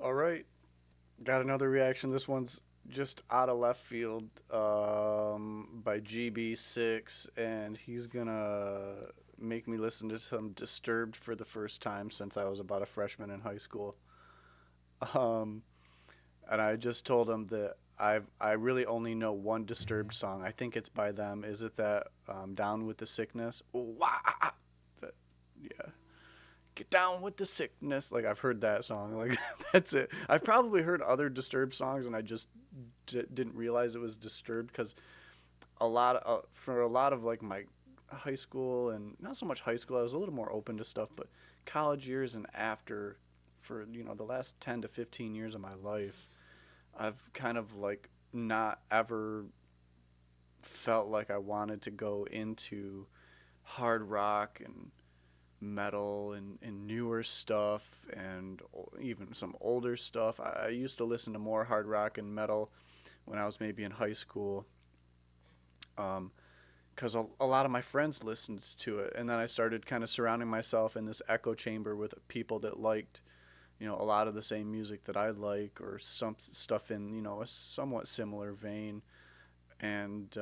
All right, got another reaction. This one's just out of left field by GB6, and he's gonna make me listen to some Disturbed for the first time since I was about a freshman in high school. Um, and I just told him that I really only know one Disturbed song. I think it's by them. Is it that Down with the Sickness? Ooh, wah, ah, ah. That, yeah. Get down with the sickness. Like I've heard that song. Like that's it. I've probably heard other Disturbed songs and I just didn't realize it was Disturbed because for a lot of like my high school and not so much high school, I was a little more open to stuff, but college years and after, for the last 10 to 15 years of my life, I've kind of like not ever felt like I wanted to go into hard rock and metal and newer stuff and even some older stuff. I used to listen to more hard rock and metal when I was maybe in high school, because a lot of my friends listened to it. And then I started kind of surrounding myself in this echo chamber with people that liked, a lot of the same music that I like or some stuff in, a somewhat similar vein. And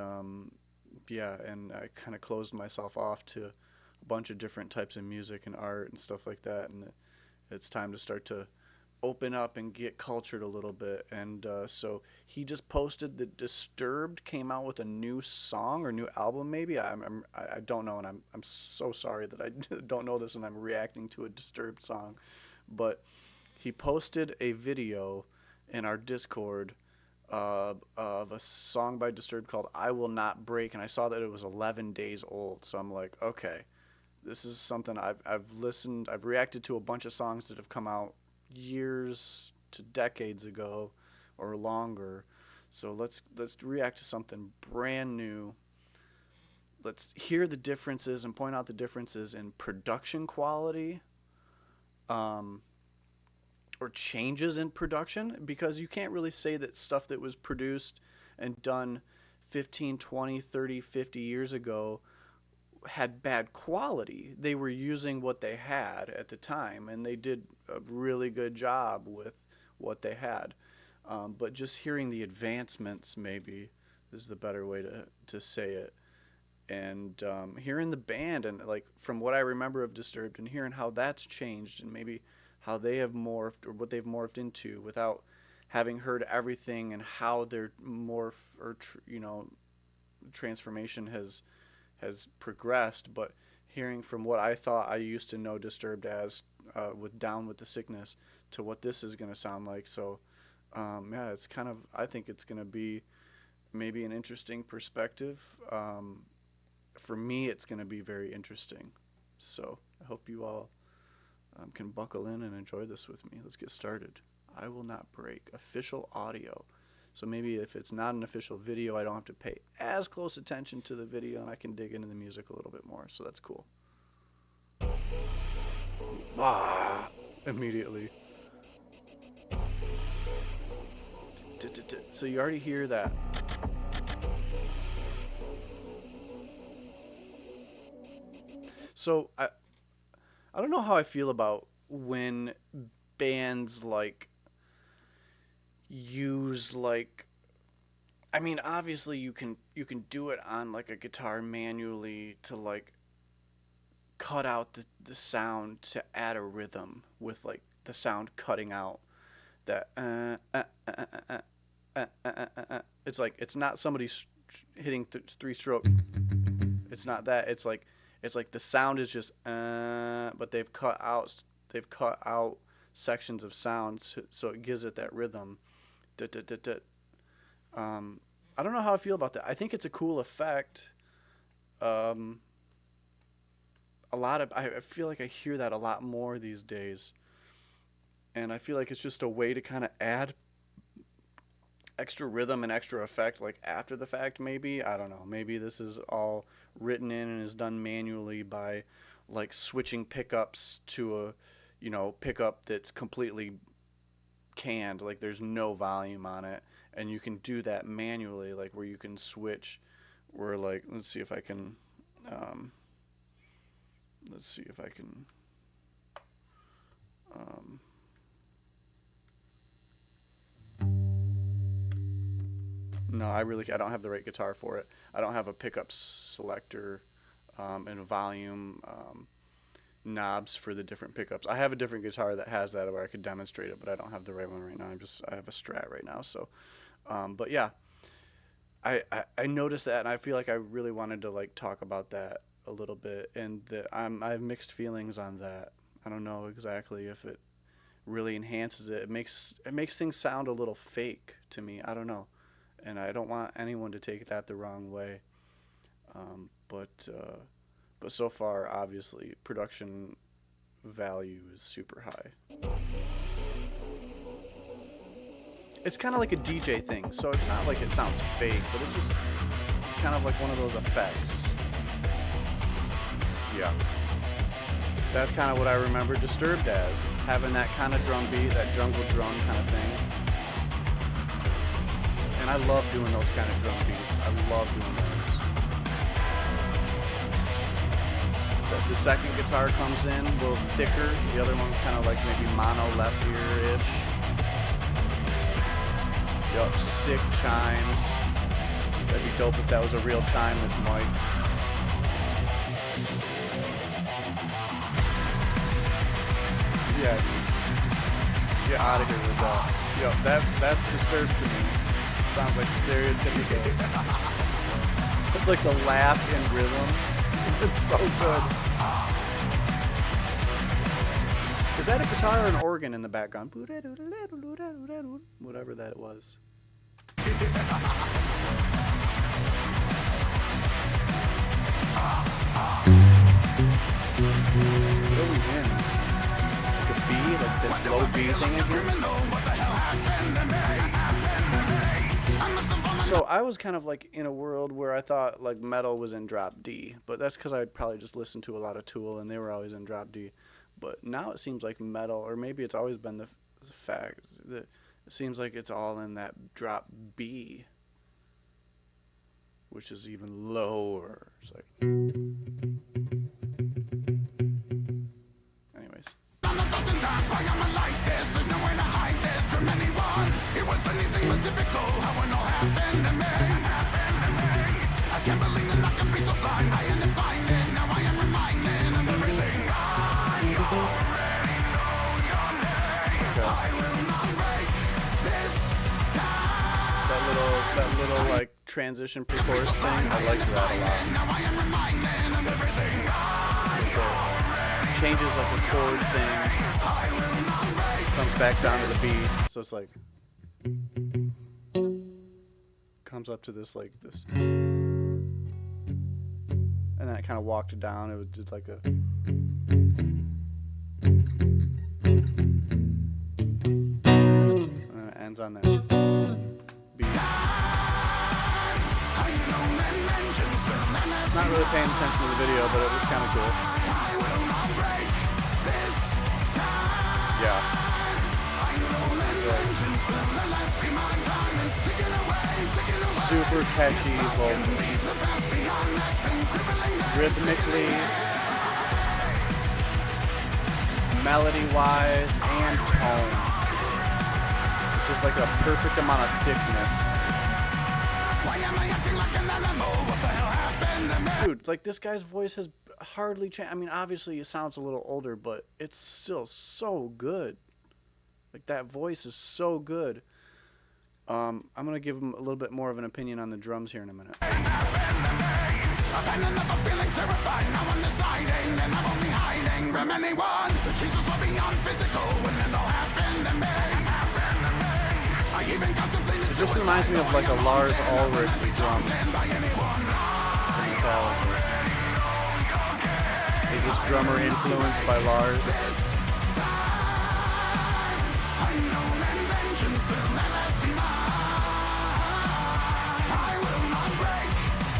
yeah, and I kind of closed myself off to a bunch of different types of music and art and stuff like that. And it's time to start to open up and get cultured a little bit. And so he just posted that Disturbed came out with a new song or new album, maybe. I don't know, and I'm so sorry that I don't know this, and I'm reacting to a Disturbed song. But he posted a video in our Discord of a song by Disturbed called "I Will Not Break," and I saw that it was 11 days old. So I'm like, okay, this is something I've listened. I've reacted to a bunch of songs that have come out years to decades ago or longer. So let's react to something brand new. Let's hear the differences and point out the differences in production quality, um, or changes in production, because you can't really say that stuff that was produced and done 15, 20, 30, 50 years ago had bad quality. They were using what they had at the time, and they did a really good job with what they had. But just hearing the advancements, maybe, is the better way to say it. And hearing the band, and like from what I remember of Disturbed, and hearing how that's changed, and maybe how they have morphed or what they've morphed into without having heard everything, and how their morph or transformation has progressed, but hearing from what I thought I used to know Disturbed as, with Down with the Sickness, to what this is going to sound like. So, yeah, it's kind of, I think it's going to be maybe an interesting perspective. For me, it's going to be very interesting. So, I hope you all can buckle in and enjoy this with me. Let's get started. I Will Not Break, official audio. So maybe if it's not an official video, I don't have to pay as close attention to the video and I can dig into the music a little bit more. So that's cool. Ah, immediately. So you already hear that. So I don't know how I feel about when bands like use like, I mean, obviously you can do it on like a guitar manually to like cut out the sound to add a rhythm with like the sound cutting out that it's like it's not somebody hitting three stroke. It's not that. It's like the sound is just but they've cut out sections of sound so it gives it that rhythm. Um, I don't know how I feel about that. I think it's a cool effect. Um, a lot of I feel like I hear that a lot more these days, and I feel like it's just a way to kind of add extra rhythm and extra effect like after the fact. Maybe I don't know. Maybe this is all written in and is done manually by like switching pickups to a pickup that's completely canned, like there's no volume on it, and you can do that manually, like where you can switch. Where like let's see if I can um, let's see if I can um, No, I don't have the right guitar for it. I don't have a pickup selector and a volume knobs for the different pickups. I have a different guitar that has that where I could demonstrate it, but I don't have the right one right now. I have a Strat right now. So, but yeah, I noticed that, and I feel like I really wanted to like talk about that a little bit, and that I have mixed feelings on that. I don't know exactly if it really enhances it. It makes things sound a little fake to me. I don't know, and I don't want anyone to take that the wrong way. But so far, obviously, production value is super high. It's kind of like a DJ thing, so it's not like it sounds fake, but it's kind of like one of those effects. Yeah. That's kind of what I remember Disturbed as, having that kind of drum beat, that jungle drum kind of thing. And I love doing those kind of drum beats. I love doing those. The second guitar comes in a little thicker, the other one's kind of like maybe mono left ear-ish. Yup, sick chimes. That'd be dope if that was a real chime that's mic'd. Yeah, dude. Get out of here with that. Yo, that's Disturbed to me. Sounds like stereotypical. It's like the laugh in rhythm. It's so good. Is that a guitar or an organ in the background? Whatever that was. What do we win? Like a B? Like this low B thing again? So I was kind of like in a world where I thought like metal was in drop D, but that's because I'd probably just listened to a lot of Tool and they were always in drop D. But now it seems like metal, or maybe it's always been the fact that it seems like it's all in that drop B, which is even lower. It's like, anyways. I can't believe that I can be so blind. I am defining, now I am reminded of everything. I already know your name. I will not break this time. That little like transition pre-chorus thing, I like that a lot. Now I am reminded of everything. Changes like a chord thing. Comes back down to the beat, so it's like comes up to this like this. And then it kind of walked it down. It was just like a. And then it ends on that beat. Not really paying attention to the video, but it was kind of cool. Yeah. Super catchy vocals. Rhythmically, melody-wise, and tone. It's just like a perfect amount of thickness. Dude, like this guy's voice has hardly changed. I mean, obviously it sounds a little older, but it's still so good. Like that voice is so good. I'm gonna give him a little bit more of an opinion on the drums here in a minute. I've had enough of feeling terrified. Now I'm deciding that I'm only hiding from anyone. The Jesus were beyond physical when it all happened to me. I even contemplated. It just reminds me of like a Lars Ulrich drum. Can you tell? Is this drummer influenced by Lars?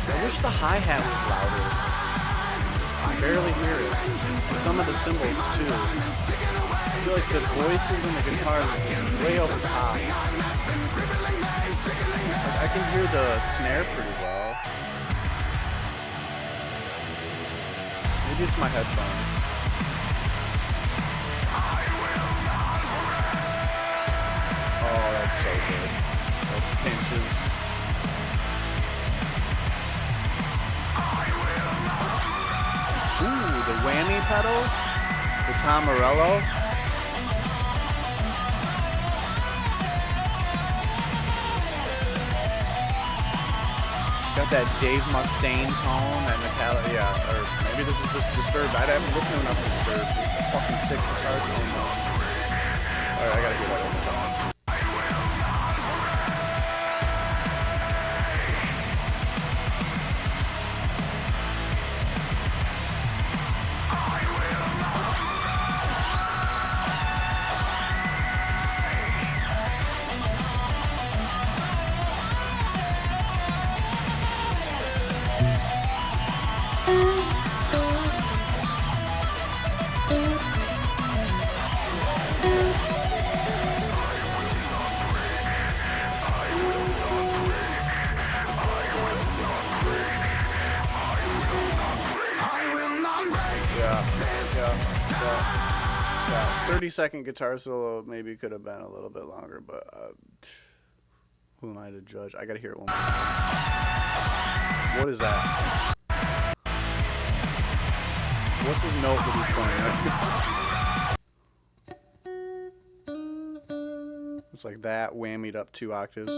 I wish the hi-hat was louder. I barely hear it. And some of the cymbals too. I feel like the voices and the guitar are way over top. I can hear the snare pretty well. Maybe it's my headphones. Oh, that's so good. Those pinches. whammy pedal, the Tom Morello. Got that Dave Mustaine tone, that Metallica, yeah, or maybe this is just Disturbed. I haven't listened to enough Disturbed. It's a fucking sick guitar tone though. Alright, I gotta hear that one more time. Yeah, 30-second guitar solo maybe could have been a little bit longer, but who am I to judge? I gotta hear it one more time. What is that? What's his note that he's playing? It's like that whammied up 2 octaves.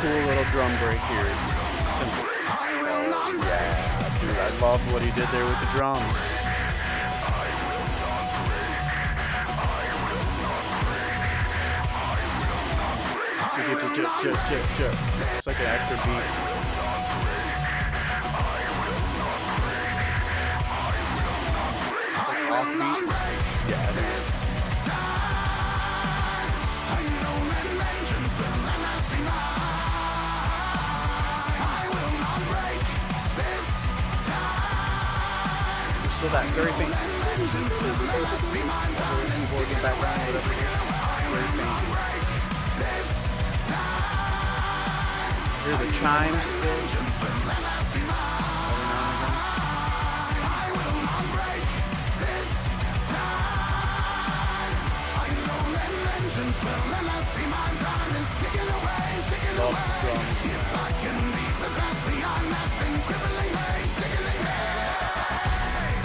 Cool little drum break here. Simple. Yeah, dude, I loved what he did there with the drums. It's like an extra beat. It's like off beat. Yeah, it is. So that very faint keyboard in the background, whatever it is, very faint. Hear the chimes still. Every now and again. Love the drums.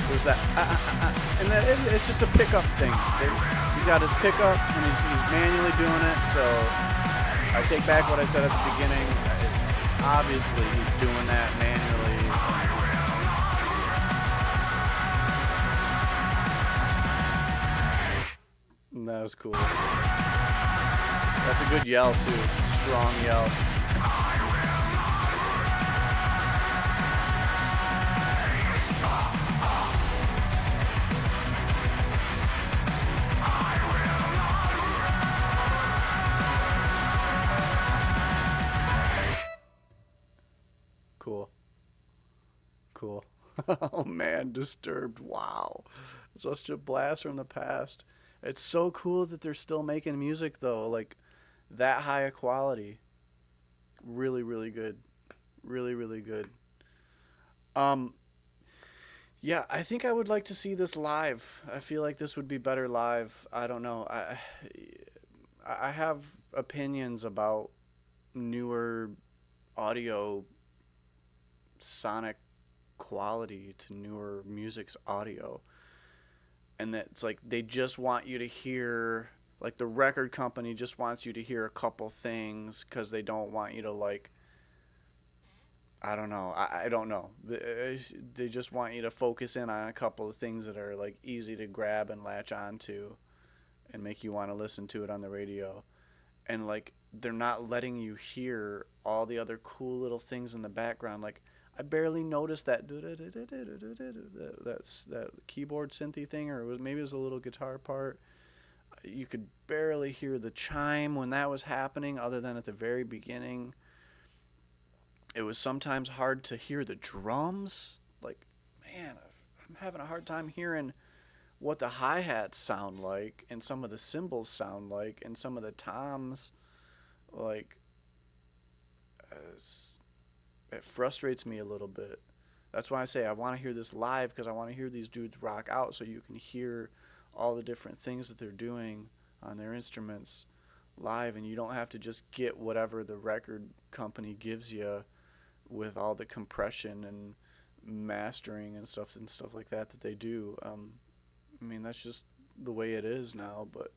There's that, and that it's just a pickup thing. He's got his pickup, and he's manually doing it. So I take back what I said at the beginning. Obviously, he's doing that manually. And that was cool. That's a good yell too. Strong yell. Cool. Oh man, Disturbed. Wow. Such a blast from the past. It's so cool that they're still making music though, like that high of quality. Really, really good. Really, really good. Yeah, I think I would like to see this live. I feel like this would be better live. I don't know. I have opinions about newer audio sonic quality to newer music's audio, and that it's like they just want you to hear, like the record company just wants you to hear a couple things because they don't want you to like, I don't know, I don't know, they just want you to focus in on a couple of things that are like easy to grab and latch onto and make you want to listen to it on the radio, and like they're not letting you hear all the other cool little things in the background. Like I barely noticed that that keyboard synthy thing, or maybe it was a little guitar part. You could barely hear the chime when that was happening, other than at the very beginning. It was sometimes hard to hear the drums. Like man, I'm having a hard time hearing what the hi-hats sound like and some of the cymbals sound like and some of the toms, like, it frustrates me a little bit. That's why I say I want to hear this live, because I want to hear these dudes rock out so you can hear all the different things that they're doing on their instruments live, and you don't have to just get whatever the record company gives you with all the compression and mastering and stuff like that they do. I mean, that's just the way it is now, but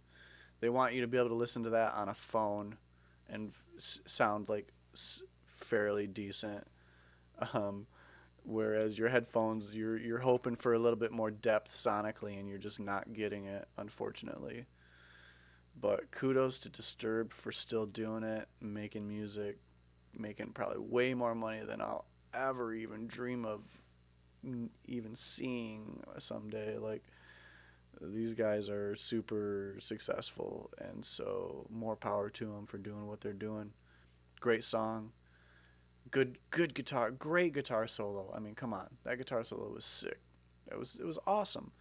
they want you to be able to listen to that on a phone and sound like fairly decent. Um, Whereas your headphones, you're hoping for a little bit more depth sonically, and you're just not getting it, unfortunately. But kudos to Disturbed for still doing it, making music, making probably way more money than I'll ever even dream of even seeing someday. Like, these guys are super successful, and so more power to them for doing what they're doing. Great song, good guitar, great guitar solo. I mean, come on, that guitar solo was sick. It was awesome.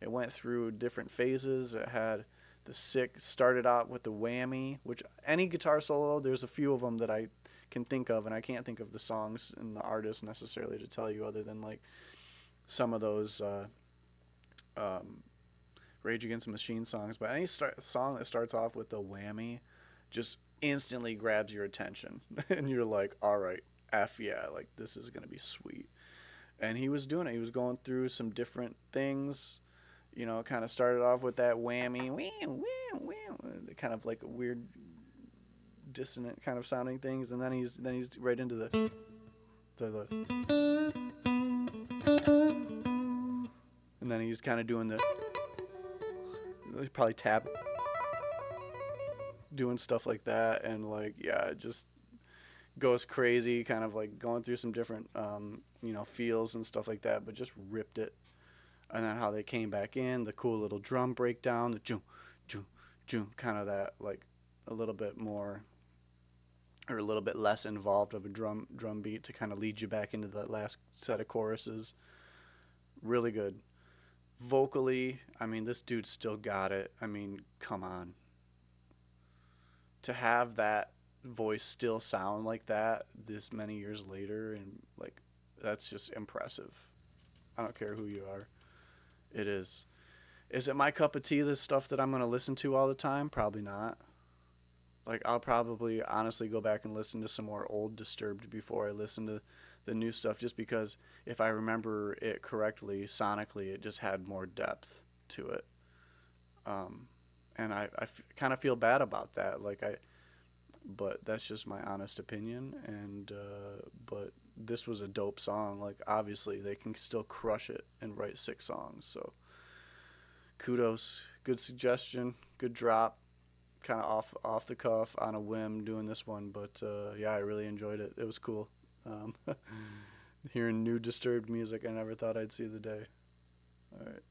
It went through different phases. It had the sick, started out with the whammy, which any guitar solo, there's a few of them that I can think of, and I can't think of the songs and the artists necessarily to tell you, other than like some of those um, Rage Against the Machine songs. But any song that starts off with the whammy just instantly grabs your attention, and you're like, all right, F yeah, like this is gonna be sweet. And he was doing it. He was going through some different things. You know, kind of started off with that whammy, kind of like a weird dissonant kind of sounding things, and then he's right into the and then he's kind of doing the probably tap, doing stuff like that, and like, yeah, it just goes crazy, kind of like going through some different feels and stuff like that, but just ripped it. And then how they came back in, the cool little drum breakdown, the joom joom joom, kind of that, like a little bit more or a little bit less involved of a drum beat to kind of lead you back into the last set of choruses. Really good. Vocally, I mean, this dude still got it. I mean, come on. To have that voice still sound like that this many years later, and like, that's just impressive. I don't care who you are. It is. Is it my cup of tea, this stuff that I'm going to listen to all the time? Probably not. Like, I'll probably honestly go back and listen to some more old Disturbed before I listen to the new stuff, just because if I remember it correctly, sonically, it just had more depth to it. Um, and I kind of feel bad about that. But that's just my honest opinion. And, but this was a dope song. Like, obviously, they can still crush it and write 6 songs. So, kudos. Good suggestion. Good drop. Kind of off the cuff, on a whim, doing this one, but yeah, I really enjoyed it. It was cool. Um, Hearing new Disturbed music I never thought I'd see the day. All right.